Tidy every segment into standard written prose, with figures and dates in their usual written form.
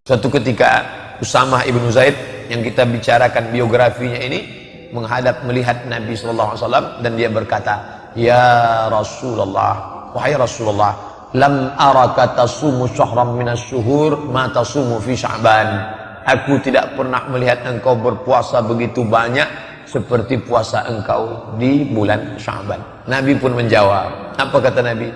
Suatu ketika Usamah ibnu Zaid yang kita bicarakan biografinya ini menghadap melihat Nabi SAW dan dia berkata, "Ya Rasulullah, wahai Rasulullah, lam araka tasumu syahram minas syuhur ma tasumu fi Sya'ban." Aku tidak pernah melihat engkau berpuasa begitu banyak seperti puasa engkau di bulan Sya'ban. Nabi pun menjawab. Apa kata Nabi?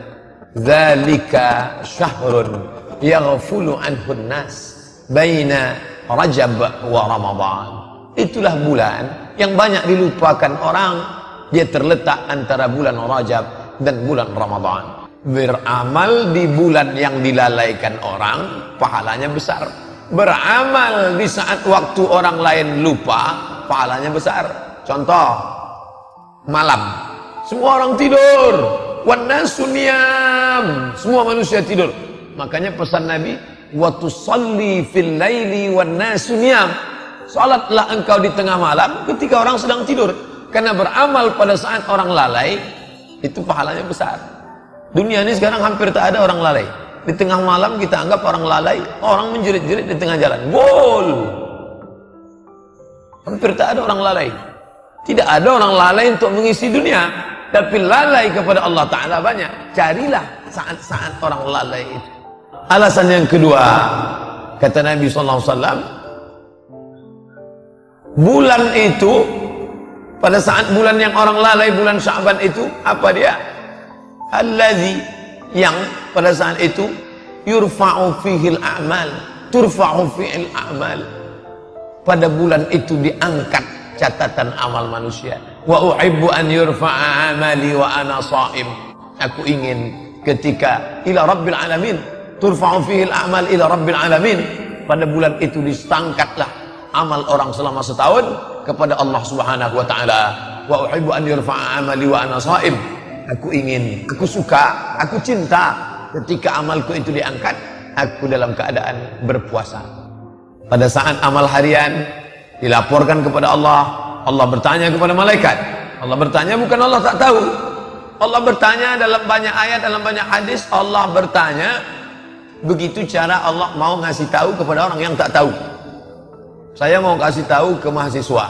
"Dzalika syahrun yaghfulu anhu an-nas baina Rajab wa Ramadan." Itulah bulan yang banyak dilupakan orang. Dia terletak antara bulan Rajab dan bulan Ramadan. Beramal di bulan yang dilalaikan orang, pahalanya besar. Beramal di saat waktu orang lain lupa, pahalanya besar. Contoh, malam semua orang tidur, wan nasu niyam, semua manusia tidur. Makanya pesan Nabi, wa tusalli fil laili wan nasu niyam. Salatlah engkau di tengah malam ketika orang sedang tidur. Karena beramal pada saat orang lalai itu pahalanya besar. Dunia ini sekarang hampir tak ada orang lalai. Di tengah malam kita anggap orang lalai, orang menjerit-jerit di tengah jalan. Gol. Hampir tak ada orang lalai. Tidak ada orang lalai untuk mengisi dunia, tapi lalai kepada Allah Ta'ala banyak. Carilah saat-saat orang lalai itu. Alasan yang kedua, kata Nabi SAW, bulan itu, pada saat bulan yang orang lalai, bulan Sya'ban itu, apa dia? Allazi, yang pada saat itu yurfa'u fihil a'mal, turfa'u fihil a'mal. Pada bulan itu diangkat catatan amal manusia. Wa uhibbu an yurfa'a amali wa ana sha'im. Aku ingin ketika ila rabbil alamin, turfa'u fihil a'mal ila rabbil alamin. Pada bulan itu disangkatlah amal orang selama setahun kepada Allah Subhanahu wa taala. Wa uhibbu an yurfa'a amali wa ana sha'im. Aku ingin, aku suka, aku cinta ketika amalku itu diangkat, aku dalam keadaan berpuasa. Pada saat amal harian dilaporkan kepada Allah, Allah bertanya kepada malaikat. Allah bertanya, bukan Allah tak tahu. Allah bertanya dalam banyak ayat, dalam banyak hadis. Allah bertanya, begitu cara Allah mau ngasih tahu kepada orang yang tak tahu. Saya mau kasih tahu ke mahasiswa,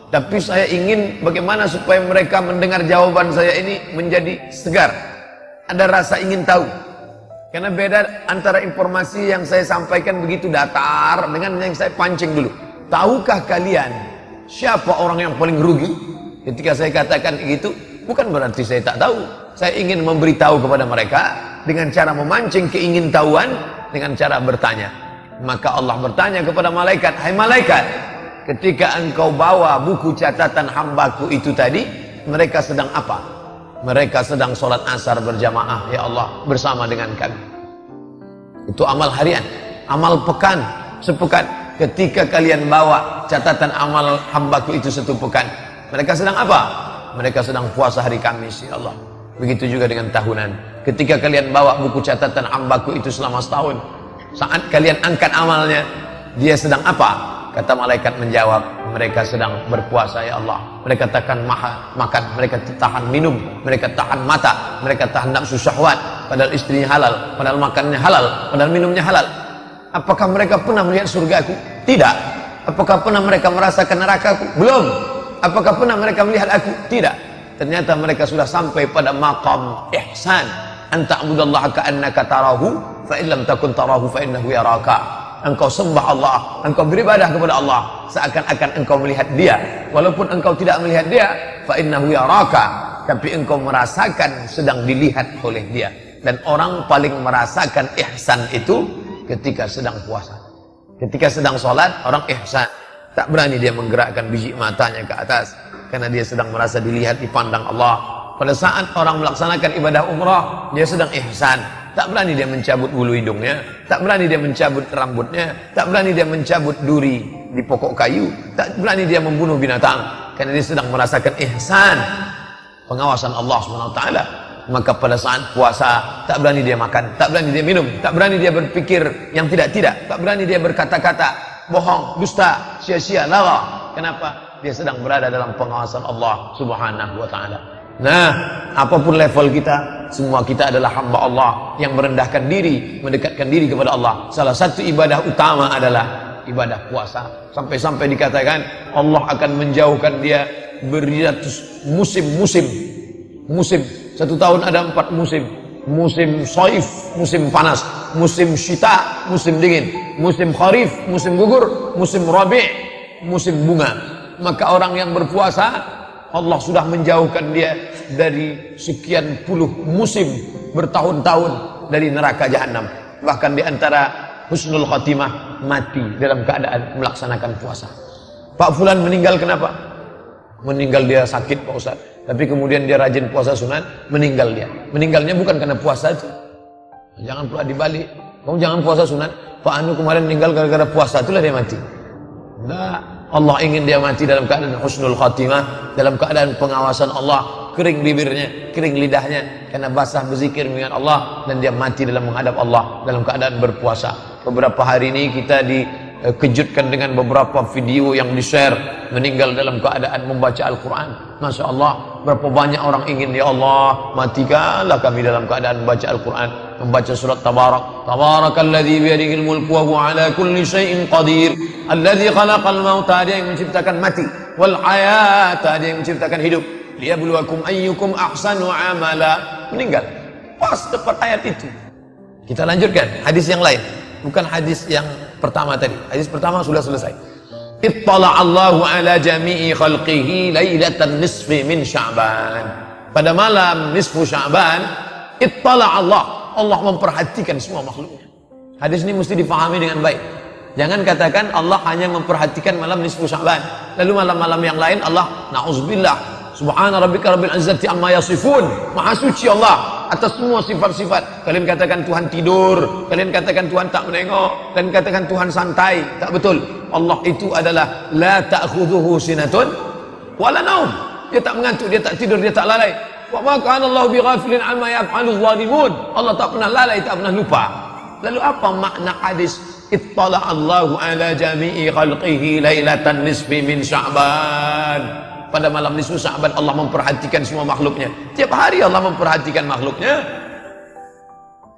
tapi saya ingin bagaimana supaya mereka mendengar jawaban saya ini menjadi segar. Ada rasa ingin tahu. Karena beda antara informasi yang saya sampaikan begitu datar dengan yang saya pancing dulu. Tahukah kalian siapa orang yang paling rugi? Ketika saya katakan begitu, bukan berarti saya tak tahu. Saya ingin memberitahu kepada mereka dengan cara memancing keingintahuan, dengan cara bertanya. Maka Allah bertanya kepada malaikat, "Hai malaikat, ketika engkau bawa buku catatan hambaku itu tadi, mereka sedang apa?" Mereka sedang sholat asar berjamaah, ya Allah, bersama dengan kami. Itu amal harian. Amal pekan, sepekan. Ketika kalian bawa catatan amal hambaku itu satu pekan, mereka sedang apa? Mereka sedang puasa hari Kamis, ya Allah. Begitu juga dengan tahunan. Ketika kalian bawa buku catatan hambaku itu selama setahun, saat kalian angkat amalnya, dia sedang apa? Kata malaikat menjawab, mereka sedang berpuasa, ya Allah. Mereka tahan makan, mereka tahan minum, mereka tahan mata, mereka tahan nafsu syahwat. Padahal istrinya halal, padahal makannya halal, padahal minumnya halal. Apakah mereka pernah melihat surgaku? Tidak. Apakah pernah mereka merasakan nerakaku? Belum. Apakah pernah mereka melihat aku? Tidak. Ternyata mereka sudah sampai pada maqam ihsan. Anta'budallaha ka'annaka tarahu, fa in lam takun tarahu fa innahu yaraka. Engkau sembah Allah, engkau beribadah kepada Allah seakan-akan engkau melihat dia, walaupun engkau tidak melihat dia, fa innahu yaraka, tapi engkau merasakan sedang dilihat oleh dia. Dan orang paling merasakan ihsan itu ketika sedang puasa. Ketika sedang sholat, orang ihsan, tak berani dia menggerakkan biji matanya ke atas karena dia sedang merasa dilihat, dipandang Allah. Pada saat orang melaksanakan ibadah umrah, dia sedang ihsan. Tak berani dia mencabut bulu hidungnya, tak berani dia mencabut rambutnya, tak berani dia mencabut duri di pokok kayu, tak berani dia membunuh binatang, karena dia sedang merasakan ihsan, pengawasan Allah SWT. Maka pada saat puasa, tak berani dia makan, tak berani dia minum, tak berani dia berpikir yang tidak-tidak, tak berani dia berkata-kata bohong, dusta, sia-sia, lawa. Kenapa? Dia sedang berada dalam pengawasan Allah Subhanahu wa ta'ala. Nah, apapun level kita, semua kita adalah hamba Allah yang merendahkan diri, mendekatkan diri kepada Allah. Salah satu ibadah utama adalah ibadah puasa. Sampai-sampai dikatakan Allah akan menjauhkan dia beratus musim. Satu tahun ada 4 musim. Musim saif, musim panas, musim syita, musim dingin, musim kharif, musim gugur, musim rabi', musim bunga. Maka orang yang berpuasa, Allah sudah menjauhkan dia dari sekian puluh musim bertahun-tahun dari neraka jahanam. Bahkan di antara husnul khatimah, mati dalam keadaan melaksanakan puasa. Pak Fulan meninggal kenapa? Meninggal dia sakit Pak Ustaz. Tapi kemudian dia rajin puasa sunat, meninggal dia. Meninggalnya bukan karena puasa itu. Jangan pula dibalik. Kamu jangan puasa sunat. Pak Anu kemarin meninggal gara-gara puasa, itulah dia mati. Nah, Allah ingin dia mati dalam keadaan husnul khatimah, dalam keadaan pengawasan Allah, kering bibirnya, kering lidahnya, karena basah berzikir mengingat Allah, dan dia mati dalam menghadap Allah dalam keadaan berpuasa. Beberapa hari ini kita dikejutkan dengan beberapa video yang di-share meninggal dalam keadaan membaca Al-Quran. Masya Allah, berapa banyak orang ingin, ya Allah, matikanlah kami dalam keadaan membaca Al-Quran, membaca surat Tabarak. Tabarakalladzi biyadihil mulku wa huwa ala kulli syai'in qadir. Alladzi khalaqal mauta, dia yang menciptakan mati, wal hayata, dia yang menciptakan hidup. Liyabluwakum ayyukum ahsanu amala. Meninggal pas tepat ayat itu. Kita lanjutkan hadis yang lain, bukan hadis yang pertama tadi. Hadis pertama sudah selesai. Ittala Allahu ala jami'i khalqihi lailatan nisfi min Sya'ban. Pada malam nisfu Sya'ban, ittala Allah memperhatikan semua makhluknya. Hadis ini mesti difahami dengan baik. Jangan katakan Allah hanya memperhatikan malam nisfu Sya'ban, lalu malam-malam yang lain Allah, na'udzubillah, subhana rabbika rabbil izzati amma yasifun, maha suci Allah atas semua sifat-sifat. Kalian katakan Tuhan tidur, kalian katakan Tuhan tak menengok, kalian katakan Tuhan santai. Tak betul. Allah itu adalah la ta'khudhuhu sinatun wala naum. Dia tak mengantuk, dia tak tidur, dia tak lalai. Wa ma kana Allahu bighafilin amma yaf'alu dhalimun. Allah tak pernah lalai, tak pernah lupa. Lalu apa makna hadis ittala Allahu ala jami'i khalqihi lailatan nisfi min Sya'ban? Pada malam nisfu Sya'ban Allah memperhatikan semua makhluknya. Tiap hari Allah memperhatikan makhluknya.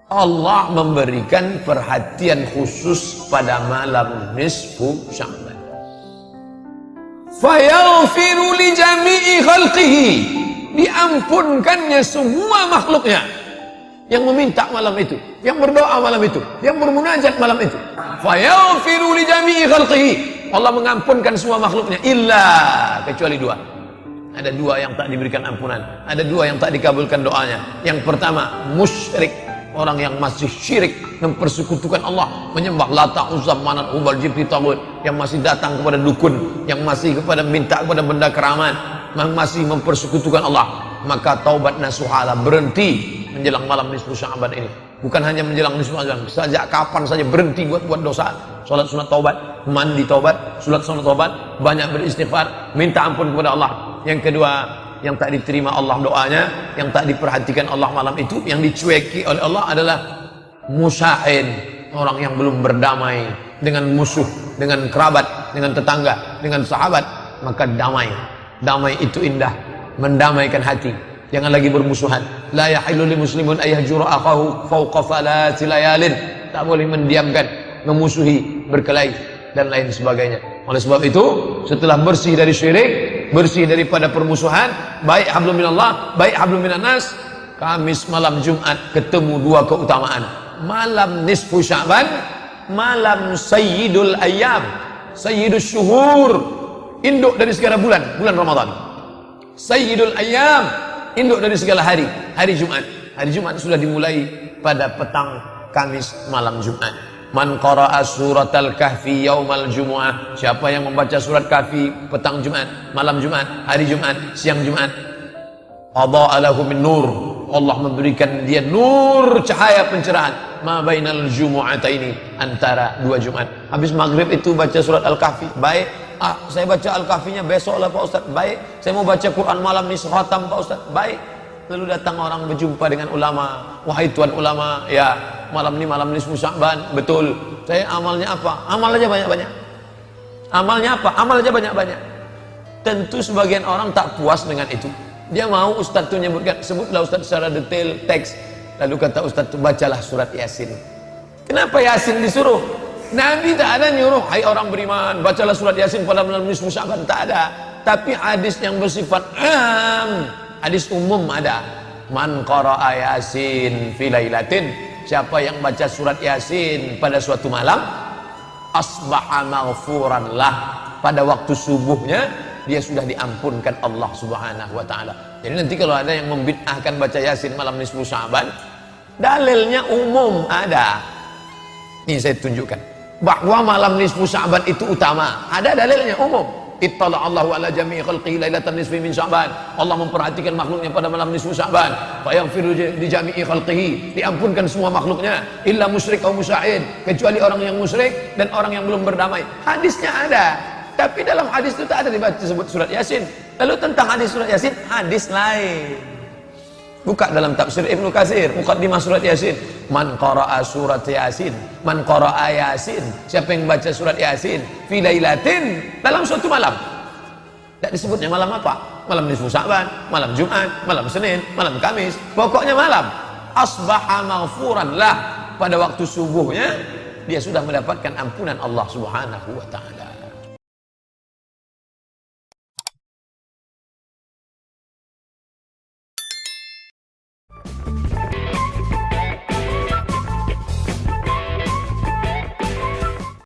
Allah memberikan perhatian khusus pada malam nisfu Sya'ban. Fayaghfiru li jami'i khalqihi, diampunkannya semua makhluknya yang meminta malam itu, yang berdoa malam itu, yang bermunajat malam itu. Fayaghfiru li jami'i khalqihi, Allah mengampunkan semua makhluknya, illa, kecuali 2. Ada 2 yang tak diberikan ampunan, ada 2 yang tak dikabulkan doanya. Yang pertama, musyrik, orang yang masih syirik, mempersekutukan Allah, menyembah Lata, Uzza, Manat, Hubal, Jibti, Tagut, yang masih datang kepada dukun, yang masih kepada minta kepada benda keramat, yang masih mempersekutukan Allah. Maka taubat nasuhala, berhenti menjelang malam nisfu Sya'ban ini. Bukan hanya menjelang nisfu Sya'ban, sejak kapan saja berhenti buat dosa. Salat sunat taubat, mandi taubat, salat sunat taubat, banyak beristighfar, minta ampun kepada Allah. Yang kedua, yang tak diterima Allah doanya, yang tak diperhatikan Allah malam itu, yang dicueki oleh Allah adalah musya'in, orang yang belum berdamai dengan musuh, dengan kerabat, dengan tetangga, dengan sahabat. Maka damai itu indah, mendamaikan hati. Jangan lagi bermusuhan. La yahillu lil muslimun ayyahjura akhahu fawqa thalati layalin. Tak boleh mendiamkan, memusuhi, berkelahi dan lain sebagainya. Oleh sebab itu, setelah bersih dari syirik, bersih daripada permusuhan, baik hablum minallah, baik hablum minan nas, Kamis malam Jumat ketemu 2 keutamaan. Malam nisfu Sya'ban, malam sayyidul ayyam, sayyidus syuhur, induk dari segala bulan Ramadan. Sayyidul ayyam, induk dari segala hari, hari Jumat. Hari Jumat sudah dimulai pada petang Kamis malam Jumat. Man qara'a suratal kahfi yaumal jumu'ah, siapa yang membaca surat kahfi petang Jumat, malam Jumat, hari Jumat, siang Jumat, adha'a lahu min nur, Allah memberikan dia nur, cahaya pencerahan, ma bainal jumu'ataini, antara 2 Jumat. Habis maghrib itu baca surat al-kahfi, baik. Saya baca al-kahfinya besok lah Pak Ustaz, baik. Saya mau baca Quran malam ni khatam Pak Ustaz, baik. Lalu datang orang berjumpa dengan ulama, wahai tuan ulama, ya malam ni malam nisfu Sya'ban, betul. Saya amalnya apa? Amal aja banyak-banyak. Amalnya apa? Amal aja banyak-banyak. Tentu sebagian orang tak puas dengan itu. Dia mau ustaz itu menyebutkan, sebutlah ustaz secara detail teks. Lalu kata ustaz itu, bacalah surat Yasin. Kenapa Yasin disuruh? Nabi tak ada nyuruh, hai orang beriman, bacalah surat Yasin pada malam nisfu Sya'ban, tak ada. Tapi hadis yang bersifat hadis umum ada. Man qara'a Yasin fi lailatin, siapa yang baca surat Yasin pada suatu malam, asbaha maghfuran lah, pada waktu subuhnya dia sudah diampunkan Allah Subhanahu wa taala. Jadi nanti kalau ada yang membid'ahkan baca Yasin malam nisfu Sya'ban, dalilnya umum ada. Ini saya tunjukkan bahwa malam nisfu Sya'ban itu utama. Ada dalilnya umum. Ittala Allahu ala jami'i khalqihi lailatan nisfi min Sya'ban. Allah memperhatikan makhluknya pada malam nisfu Sya'ban. Fa yaghfiru li jami'i khalqihi, diampunkan semua makhluknya, illa musyrik atau musyahid, kecuali orang yang musyrik dan orang yang belum berdamai. Hadisnya ada. Tapi dalam hadis itu tak ada dibaca sebut surat Yasin. Lalu tentang hadis surat Yasin, hadis lain. Buka dalam tafsir Ibnu Katsir, muqaddimah surat Yasin. Man qara'a surat Yasin, man qara'a Yasin, siapa yang baca surat Yasin fi lailatin, dalam suatu malam. Tak disebutnya malam apa? Malam nisfu Sya'ban, malam Jumat, malam Senin, malam Kamis. Pokoknya malam. Asbaha maghfuran lah, pada waktu subuhnya dia sudah mendapatkan ampunan Allah Subhanahu wa taala.